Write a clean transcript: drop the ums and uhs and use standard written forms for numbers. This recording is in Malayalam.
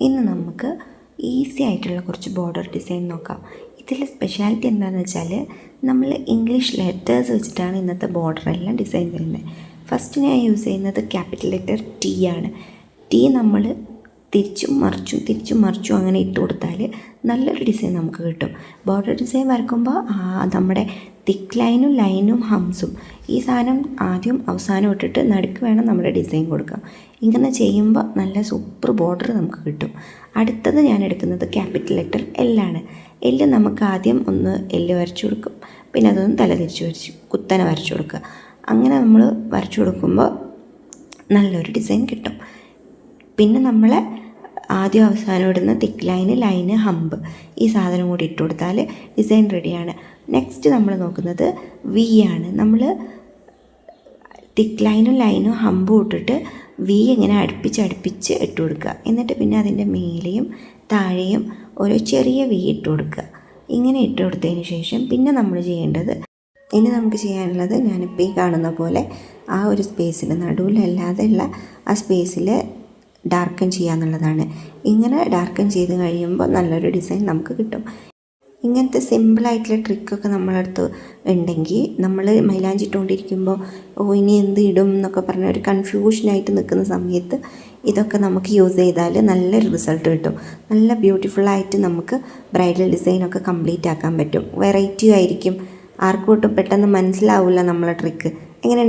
ഇന്ന് നമുക്ക് ഈസി ആയിട്ടുള്ള കുറച്ച് ബോർഡർ ഡിസൈൻ നോക്കാം. ഇതിൽ സ്പെഷ്യാലിറ്റി എന്താണെന്ന് വെച്ചാൽ നമ്മൾ ഇംഗ്ലീഷ് ലെറ്റേഴ്സ് വെച്ചിട്ടാണ് ഇന്നത്തെ ബോർഡർ എല്ലാം ഡിസൈൻ ചെയ്യുന്നത്. ഫസ്റ്റ് ഞാൻ യൂസ് ചെയ്യുന്നത് ക്യാപിറ്റൽ ലെറ്റർ ടി ആണ്. ടി നമ്മൾ തിരിച്ചും മറിച്ചും അങ്ങനെ ഇട്ട് കൊടുത്താൽ നല്ലൊരു ഡിസൈൻ നമുക്ക് കിട്ടും. ബോർഡർ ഡിസൈൻ വരക്കുമ്പോൾ നമ്മുടെ തിക്ക് ലൈനും ഹംസും ഈ സാധനം ആദ്യം അവസാനം ഇട്ടിട്ട് നടുക്ക് വേണം നമ്മുടെ ഡിസൈൻ കൊടുക്കാം. ഇങ്ങനെ ചെയ്യുമ്പോൾ നല്ല സൂപ്പർ ബോർഡർ നമുക്ക് കിട്ടും. അടുത്തത് ഞാൻ എടുക്കുന്നത് ക്യാപിറ്റൽ ലെറ്റർ എല്ലാണ്. എല്ല് നമുക്ക് ആദ്യം ഒന്ന് എല്ല് വരച്ചു കൊടുക്കും, പിന്നെ അതൊന്ന് തലതിരിച്ച് കുത്തനെ വരച്ചു കൊടുക്കുക. അങ്ങനെ നമ്മൾ വരച്ചു കൊടുക്കുമ്പോൾ നല്ലൊരു ഡിസൈൻ കിട്ടും. പിന്നെ നമ്മൾ ആദ്യം അവസാനം ഇടുന്ന തിക്ക് ലൈന് ഹമ്പ് ഈ സാധനം കൂടി ഇട്ട് കൊടുത്താൽ ഡിസൈൻ റെഡിയാണ്. നെക്സ്റ്റ് നമ്മൾ നോക്കുന്നത് വി ആണ്. നമ്മൾ തിക്ക് ലൈനും ഹമ്പും ഇട്ടിട്ട് വി ഇങ്ങനെ അടുപ്പിച്ച് ഇട്ട് കൊടുക്കുക. എന്നിട്ട് പിന്നെ അതിൻ്റെ മേലെയും താഴെയും ഓരോ ചെറിയ വി ഇട്ട് കൊടുക്കുക. ഇങ്ങനെ ഇട്ട് കൊടുത്തതിന് ശേഷം പിന്നെ നമ്മൾ ചെയ്യേണ്ടത്, ഇനി നമുക്ക് ചെയ്യാനുള്ളത് ഞാനിപ്പോൾ ഈ കാണുന്ന പോലെ ആ ഒരു സ്പേസിൽ നടുവിലല്ലാതെ ഉള്ള ആ സ്പേസിൽ ഡാർക്കൻ ചെയ്യുക എന്നുള്ളതാണ്. ഇങ്ങനെ ഡാർക്കൻ ചെയ്ത് കഴിയുമ്പോൾ നല്ലൊരു ഡിസൈൻ നമുക്ക് കിട്ടും. ഇങ്ങനത്തെ സിമ്പിളായിട്ടുള്ള ട്രിക്കൊക്കെ നമ്മളടുത്ത് ഉണ്ടെങ്കിൽ നമ്മൾ മൈലാഞ്ചി ഇട്ടുകൊണ്ടിരിക്കുമ്പോൾ ഇനി എന്ത് ഇടും എന്നൊക്കെ പറഞ്ഞ ഒരു കൺഫ്യൂഷനായിട്ട് നിൽക്കുന്ന സമയത്ത് ഇതൊക്കെ നമുക്ക് യൂസ് ചെയ്താൽ നല്ലൊരു റിസൾട്ട് കിട്ടും. നല്ല ബ്യൂട്ടിഫുള്ളായിട്ട് നമുക്ക് ബ്രൈഡൽ ഡിസൈനൊക്കെ കംപ്ലീറ്റ് ആക്കാൻ പറ്റും. വെറൈറ്റി ആയിരിക്കും, ആർക്കും ഒട്ടും പെട്ടെന്ന് മനസ്സിലാവില്ല നമ്മളെ ട്രിക്ക്. എങ്ങനെയുണ്ട്?